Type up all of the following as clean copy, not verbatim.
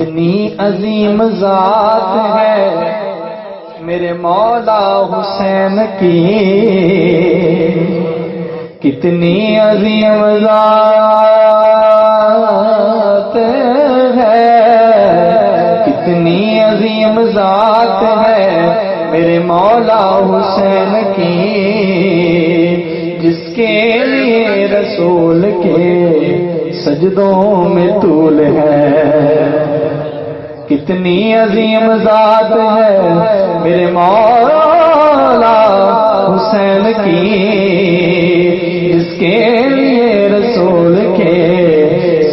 اتنی عظیم ذات ہے میرے مولا حسین کی، کتنی عظیم ذات ہے، کتنی عظیم ذات ہے میرے مولا حسین کی، جس کے لیے رسول کے سجدوں میں طول ہے۔ کتنی عظیم ذات ہے میرے مولا حسین کی، جس کے لیے رسول کے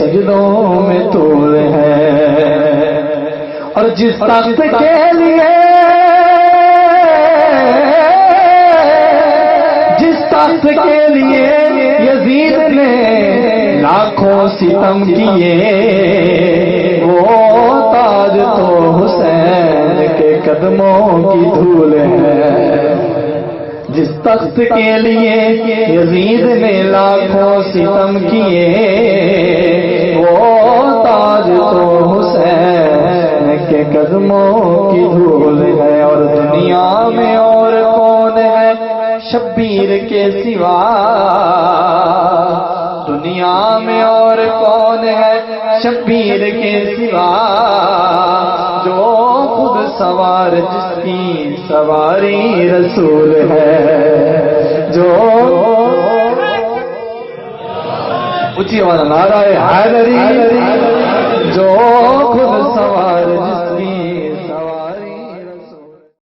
سجدوں میں طول ہے۔ اور جس تخت کے لیے، جس تخت کے لیے یزید نے لاکھوں ستم کیے، وہ تاج تو حسین کے قدموں کی دھول ہے۔ جس تخت کے لیے یزید نے لاکھوں ستم کیے، وہ تاج تو حسین کے قدموں کی دھول ہے۔ اور دنیا میں اور کون ہے شبیر کے سوا، دنیا میں اور کون ہے شبیر کے سوا، جو خود سوار جس کی سواری رسول ہے، جو اونچی آواز نعرہ حیدری، جو خود